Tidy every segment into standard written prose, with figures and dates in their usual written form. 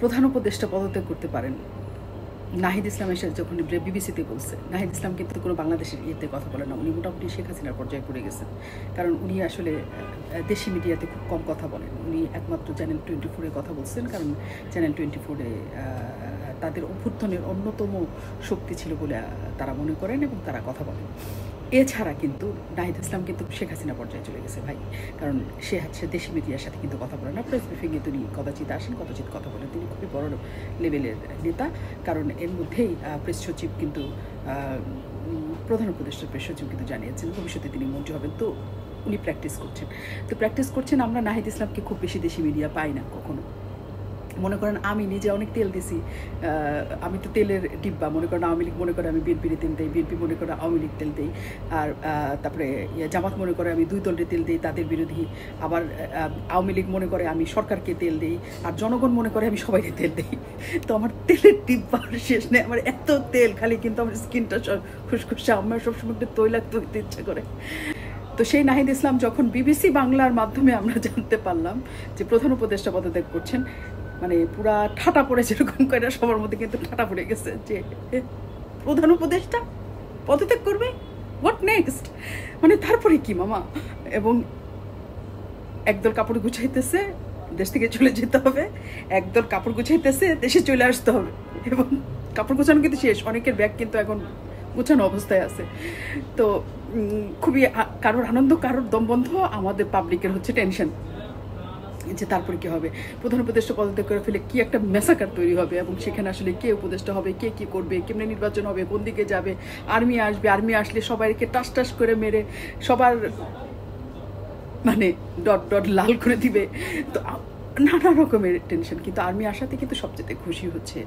প্রধান উপদেষ্টা পদত্যাগ করতে পারেন। নাহিদ ইসলাম এসে যখন বিবিসিতে বলছে, নাহিদ ইসলাম কিন্তু কোনো বাংলাদেশের ইয়েতে কথা বলে না, উনি মোটামুটি শেখ হাসিনার পর্যায়ে পড়ে গেছেন। কারণ উনি আসলে দেশি মিডিয়াতে খুব কম কথা বলেন, উনি একমাত্র চ্যানেল 24-এ কথা বলছেন, কারণ চ্যানেল 24-এ তাদের অভ্যুত্থানের অন্যতম শক্তি ছিল বলে তারা মনে করেন এবং তারা কথা বলেন। এছাড়া কিন্তু নাহিদ ইসলাম কিন্তু শেখ হাসিনা পর্যায়ে চলে গেছে ভাই, কারণ সে হচ্ছে দেশি মিডিয়ার সাথে কিন্তু কথা বলে না। প্রেস ব্রিফিংয়ে তিনি কদাচিৎ আসেন, কদাচিৎ কথা বলেন, তিনি খুবই বড় লেভেলের নেতা। কারণ এর মধ্যেই প্রেস সচিব কিন্তু প্রধান উপদেষ্টার প্রেস সচিব কিন্তু জানিয়েছেন ভবিষ্যতে তিনি মন্ত্রী হবেন, তো উনি প্র্যাকটিস করছেন। আমরা নাহিদ ইসলামকে খুব বেশি দেশি মিডিয়া পাই না কখনো। মনে করেন আমি নিজে অনেক তেল দিছি, আমি তো তেলের ডিব্বা, মনে করেন আওয়ামী লীগ মনে করে আমি বিএনপির তেল দিই, বিএনপি মনে করে আওয়ামী লীগ তেল দিই, আর তারপরে জামাত মনে করে আমি দুই দলের তেল দিই, তাদের বিরোধী। আবার আওয়ামী লীগ মনে করে আমি সরকারকে তেল দিই, আর জনগণ মনে করে আমি সবাইকে তেল দিই। তো আমার তেলের ডিব্বার শেষ নেই, আমার এত তেল, খালি কিন্তু আমার স্কিনটা খুশখুশা, আমার সবসময় একটু তৈলাক্ত হইতে ইচ্ছে করে। তো সেই নাহিদ ইসলাম যখন বিবিসি বাংলার মাধ্যমে আমরা জানতে পারলাম যে প্রধান উপদেষ্টা পদত্যাগ করছেন, মানে পুরা ঠাটা পড়ে যেরকম করে সবার মধ্যে কিন্তু ঠাটা পড়ে গেছে যে প্রধান উপদেষ্টা পদত্যাগ করবে, হোয়াট নেক্সট, মানে তারপরে কি মামা। এবং একদল কাপড় গুছাইতেছে, দেশ থেকে চলে যেতে হবে, একদল কাপড় গুছাইতেছে, দেশে চলে আসতে হবে। এবং কাপড় গোছানো কিন্তু শেষ, অনেকের ব্যাগ কিন্তু এখন গোছানো অবস্থায় আছে। তো খুবই কারোর আনন্দ, কারোর দম বন্ধ, আমাদের পাবলিকের হচ্ছে টেনশন যে তারপরে কী হবে, প্রধান উপদেষ্টা পদত্যাগ করে ফেলে কি একটা মেসাকার তৈরি হবে, এবং সেখানে আসলে কে উপদেষ্টা হবে, কে কী করবে, কেমনে নির্বাচন হবে, কোন দিকে যাবে, আর্মি আসবে, আর্মি আসলে সবাইকে টাস টাস করে মেরে সবার মানে ডট ডট লাল করে দিবে। তো নানা রকমের টেনশন। কিন্তু আর্মি আসাতে কিন্তু সবচেয়ে খুশি হচ্ছে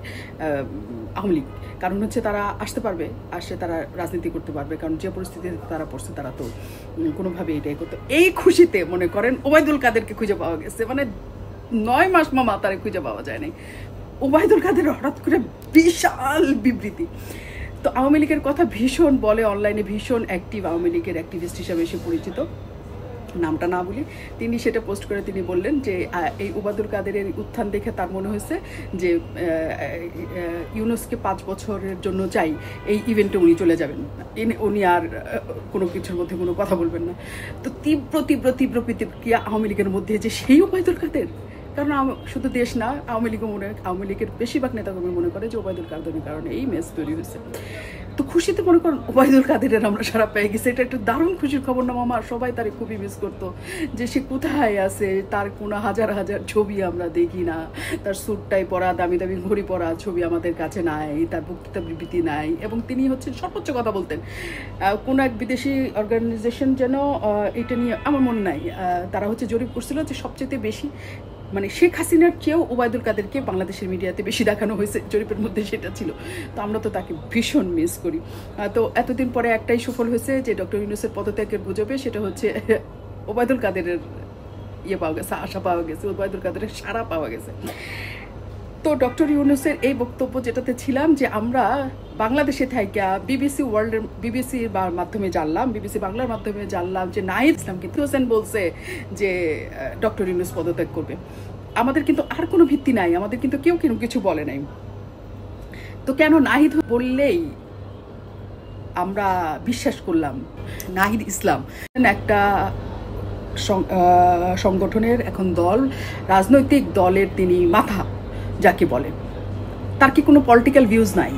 আওয়ামী লীগ, কারণ হচ্ছে তারা আসতে পারবে, আসে তারা রাজনীতি করতে পারবে, কারণ যে পরিস্থিতিতে তারা পড়ছে তারা তো কোনোভাবে এটাই করতো। এই খুশিতে মনে করেন ওবায়দুল কাদেরকে খুঁজে পাওয়া গেছে, মানে 9 মাস মামা তারা খুঁজে পাওয়া যায় নাই। ওবায়দুল কাদের হঠাৎ করে বিশাল বিবৃতি। তো আওয়ামী লীগের কথা ভীষণ বলে, অনলাইনে ভীষণ অ্যাক্টিভ, আওয়ামী লীগের অ্যাক্টিভিস্ট হিসাবে এসে পরিচিত, নামটা না বলি। তিনি সেটা পোস্ট করে তিনি বললেন যে এই ওবায়দুল কাদেরের উত্থান দেখে তার মনে হয়েছে যে ইউনুসকে 5 বছরের জন্য চাই, এই ইভেন্টে উনি চলে যাবেন, উনি আর কোনো কিছুর মধ্যে কোনো কথা বলবেন না। তো তীব্র তীব্র তীব্র প্রতিক্রিয়া আওয়ামী লীগের মধ্যে যে সেই ওবায়দুল কাদের, কারণ শুধু দেশ না, আওয়ামী লীগের বেশিরভাগ নেতাকর্মী মনে করে যে ওবায়দুল কাদেরের কারণে এই মেস তৈরি হয়েছে। তো খুশিতে মনে করেন ওবায়দুল কাদেরের আমরা সারা পেয়ে গেছি, এটা একটা দারুণ খুশির খবর না মামা। সবাই তারে খুবই মিস করতো, যে সে কোথায় আছে, তার কোনো হাজার হাজার ছবি আমরা দেখি না, তার স্যুটটাই পরা, দামি দামি ঘড়ি পরা ছবি আমাদের কাছে নাই, তার বক্তৃতা বিবৃতি নাই। এবং তিনি হচ্ছে সর্বোচ্চ কথা বলতেন। কোনো এক বিদেশি অর্গানাইজেশন যেন এটা নিয়ে, আমার মনে নাই, তারা হচ্ছে জরিপ করছিল যে সবচেয়ে বেশি মানে শেখ হাসিনার চেয়েও ওবায়দুল কাদেরকে বাংলাদেশের মিডিয়াতে বেশি দেখানো হয়েছে, জরিপের মধ্যে সেটা ছিল। তো আমরা তো তাকে ভীষণ মিস করি। তো এতদিন পরে একটাই সুফল হয়েছে যে ডক্টর ইউনূসের পদত্যাগের গুজবে, সেটা হচ্ছে ওবায়দুল কাদেরের পাওয়া গেছে, আশা পাওয়া গেছে, ওবায়দুল কাদেরের সাড়া পাওয়া গেছে। তো ডক্টর ইউনূসের এই বক্তব্য যেটাতে ছিলাম যে আমরা বাংলাদেশে থাইকা বিবিসির মাধ্যমে জানলাম, বিবিসি বাংলার মাধ্যমে জানলাম যে নাহিদ ইসলাম কিন্তু হোসেন বলছে যে ডক্টর ইউনূস পদত্যাগ করবে। আমাদের কিন্তু আর কোনো ভিত্তি নাই, আমাদের কিন্তু কেউ কিছু বলে নাই। তো কেন নাহিদ বললেই আমরা বিশ্বাস করলাম? নাহিদ ইসলাম একটা সংগঠনের এখন দল, রাজনৈতিক দলের তিনি মাথা যাকে বলে, তার কি কোনো পলিটিক্যাল ভিউজ নাই?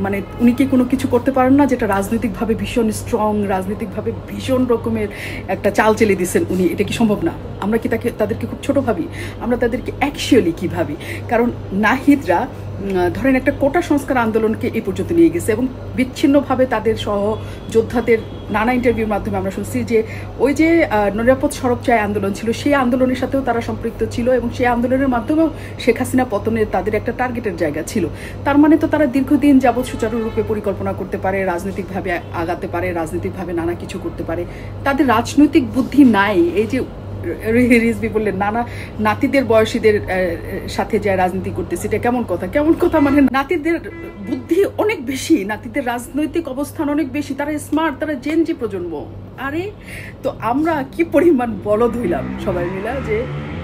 মানে উনি কি কোনো কিছু করতে পারেন না যেটা রাজনৈতিকভাবে ভীষণ স্ট্রং, রাজনৈতিকভাবে ভীষণ রকমের একটা চাল চেলে দিচ্ছেন উনি? এটা কি সম্ভব না? আমরা কি তাদেরকে খুব ছোট ভাবি? আমরা তাদেরকে অ্যাকচুয়ালি কী ভাবি? কারণ নাহিদরা ধরেন একটা কোটা সংস্কার আন্দোলনকে এই পর্যন্ত নিয়ে গেছে, এবং বিচ্ছিন্নভাবে তাদের সহ যোদ্ধাদের নানা ইন্টারভিউর মাধ্যমে আমরা শুনছি যে ওই যে নিরাপদ সড়ক চাই আন্দোলন ছিল, সেই আন্দোলনের সাথেও তারা সম্পৃক্ত ছিল, এবং সেই আন্দোলনের মাধ্যমেও শেখ হাসিনা পতনের তাদের একটা টার্গেটের জায়গা ছিল। তার মানে তো তারা দীর্ঘদিন যাবৎ সুচারুরূপে পরিকল্পনা করতে পারে, রাজনৈতিকভাবে আগাতে পারে, রাজনৈতিকভাবে নানা কিছু করতে পারে। তাদের রাজনৈতিক বুদ্ধি নাই। এই যে রিজভি বললেন নানা নাতিদের বয়সীদের সাথে যে রাজনীতি করতেছে, এটা কেমন কথা? মানে নাতিদের বুদ্ধি অনেক বেশি, নাতিদের রাজনৈতিক অবস্থান অনেক বেশি, তারা স্মার্ট, তারা জেনজি প্রজন্ম। আরে তো আমরা কি পরিমাণ বলদ হইলাম সবাই মিলা যে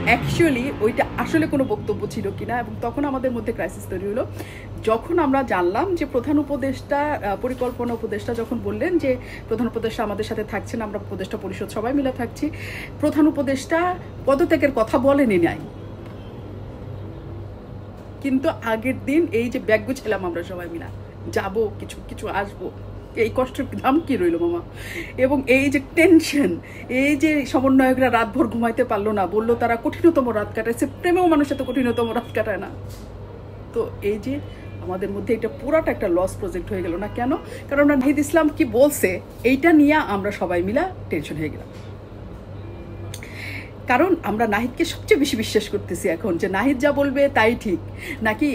অ্যাকচুয়ালি ওইটা আসলে কোনো বক্তব্য ছিল কিনা, এবং তখন আমাদের মধ্যে ক্রাইসিস তৈরি হলো যখন আমরা জানলাম যে প্রধান উপদেষ্টা, পরিকল্পনা উপদেষ্টা যখন বললেন যে প্রধান উপদেষ্টা আমাদের সাথে থাকছেন, আমরা উপদেষ্টা পরিষদ সবাই মিলে থাকছি, প্রধান উপদেষ্টা পদত্যাগের কথা বলেনি নাই, কিন্তু আগের দিন এই যে ব্যাগ গুছালাম আমরা সবাই মিলে যাবো, কিছু কিছু আসবো, এই কষ্টের দাম কি রইল মামা। এবং এই যে টেনশন, এই যে সমন্বয়করা রাতভর ঘুমাইতে পারলো না, বললো তারা কঠিনতম রাত কাটাইছে, প্রেমেও মানুষ এত কঠিনতম রাত কাটায় না। তো এই যে আমাদের মধ্যে এটা পুরাটা একটা লস প্রজেক্ট হয়ে গেল না কেন? কারণ নাহিদ ইসলাম কি বলছে এইটা নিয়ে আমরা সবাই মিলা টেনশন হয়ে গেলাম। কারণ আমরা নাহিদকে সবচেয়ে বেশি বিশ্বাস করতেছি এখন, যে নাহিদ যা বলবে তাই ঠিক, নাকি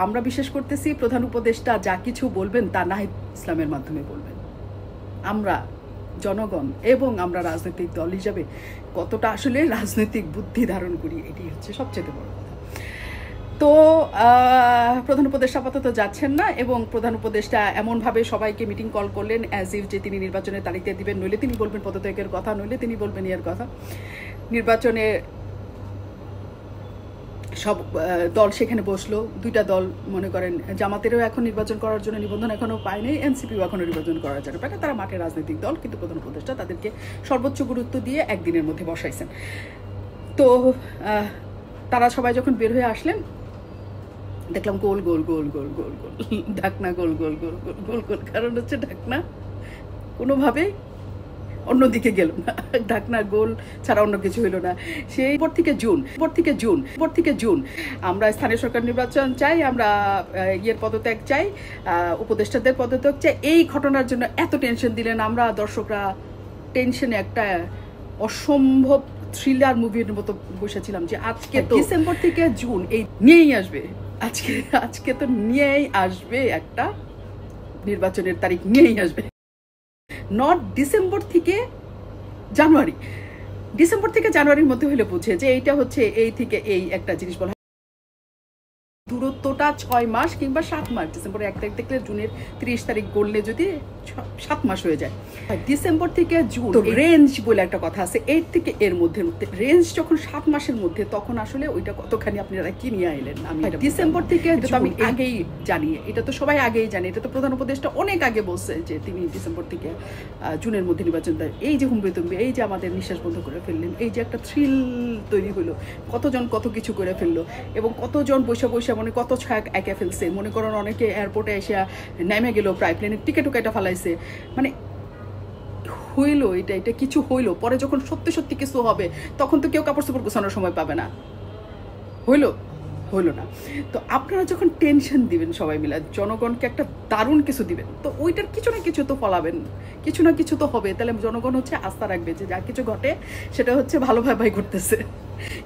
আমরা বিশ্বাস করতেছি প্রধান উপদেষ্টা যা কিছু বলবেন তা নাহিদ ইসলামের মাধ্যমে বলবেন। আমরা জনগণ এবং আমরা রাজনৈতিক দল হিসাবে কতটা আসলে রাজনৈতিক বুদ্ধি ধারণ করি, এটি হচ্ছে সবচেয়ে বড় কথা। তো প্রধান উপদেষ্টা আপাতত যাচ্ছেন না, এবং প্রধান উপদেষ্টা এমনভাবে সবাইকে মিটিং কল করলেন অ্যাজ ইফ যে তিনি নির্বাচনের তারিখ দিয়ে দিবেন, নইলে তিনি বলবেন পদত্যাগের কথা, নইলে তিনি বলবেন এর কথা। নির্বাচনে সব দল সেখানে বসলো, দুইটা দল মনে করেন জামাতেরও এখন নির্বাচন করার জন্য নিবন্ধন এখনও পায়নি, এনসিপিও এখনও নির্বাচন করার জন্য পায় না, তারা মাঠে রাজনৈতিক দল, কিন্তু প্রধান উপদেষ্টা তাদেরকে সর্বোচ্চ গুরুত্ব দিয়ে একদিনের মধ্যে বসাইছেন। তো তারা সবাই যখন বের হয়ে আসলেন দেখলাম গোল গোল গোল গোল গোল গোল, ঢাকনা গোল গোল গোল গোল গোল গোল, কারণ হচ্ছে ঢাকনা কোনোভাবে অন্যদিকে গেল না, ঢাকনা গোল ছাড়া অন্য কিছু হইল না। সেই পর থেকে জুন আমরা স্থানীয় সরকার নির্বাচন চাই, আমরা ইয়ের পদত্যাগ চাই, উপদেষ্টাদের পদত্যাগ চাই। এই ঘটনার জন্য এত টেনশন দিলেন, আমরা দর্শকরা টেনশনে একটা অসম্ভব থ্রিলার মুভির মতো বসেছিলাম যে আজকে তো ডিসেম্বর থেকে জুন এই নিয়েই আসবে, আজকে তো নিয়েই আসবে, একটা নির্বাচনের তারিখ নিয়েই আসবে। নট ডিসেম্বর থেকে জানুয়ারির মধ্যে হলে বুঝে যে এইটা হচ্ছে এই থেকে এই একটা জিনিস বলা, দূরত্বটা 6 মাস কিংবা 7 মাস। ডিসেম্বরের 1 তারিখ দেখলে জুনের 30 তারিখ গড়লে যদি 7 মাস হয়ে যায়, ডিসেম্বর থেকে জুন রেঞ্জ বলে একটা কথা আছে, এর থেকে এর মধ্যে রেঞ্জ যখন 7 মাসের মধ্যে, তখন আসলে ওইটা কতখানি আপনারা কি নিয়ে আইলেন। আমি ডিসেম্বর থেকে আমি আগেই জানি, এটা তো সবাই আগেই জানে, এটা তো প্রধান উপদেষ্টা অনেক আগে বলছে যে তিনি ডিসেম্বর থেকে জুনের মধ্যে নির্বাচন দেন। এই যে হুমড়ি তুমড়ি, এই যে আমাদের নিঃশ্বাস বন্ধ করে ফেললেন, এই যে একটা থ্রিল তৈরি হলো, কতজন কত কিছু করে ফেললো, এবং কতজন বৈশা মানে কত ছাক একে ফেলছে। মনে করেন অনেকে এয়ারপোর্টে এসে নেমে গেল, প্রায় প্লেনের টিকিটও কেটে ফেলাইছে। মানে হইলো এটা কিছু হইলো, পরে যখন সত্যি কিছু হবে তখন তো কেউ কাপড় চোপড় গোছানোর সময় পাবে না, হইলো না। তো আপনারা যখন টেনশন দিবেন সবাই মিলে, জনগণকে একটা দারুণ কিছু দিবেন, তো ওইটার কিছু না কিছু তো ফলাবেন, কিছু না কিছু তো হবে। তাহলে জনগণ হচ্ছে আস্থা রাখবে যে যা কিছু ঘটে সেটা হচ্ছে ভালোভাবে ঘটতেছে।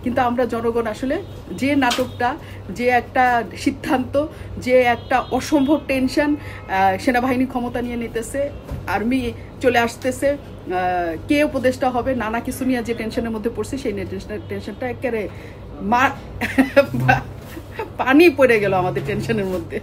কিন্তু আমরা জনগণ আসলে যে নাটকটা, যে একটা সিদ্ধান্ত, যে একটা অসম্ভব টেনশন, সেনাবাহিনী ক্ষমতা নিয়ে নিতেছে, আর্মি চলে আসতেছে, কে উপদেষ্টা হবে, নানা কিছু নিয়ে যে টেনশনের মধ্যে পড়ছে, সেই টেনশনটা একেবারে পানি পড়ে গেল আমাদের টেনশনের মধ্যে।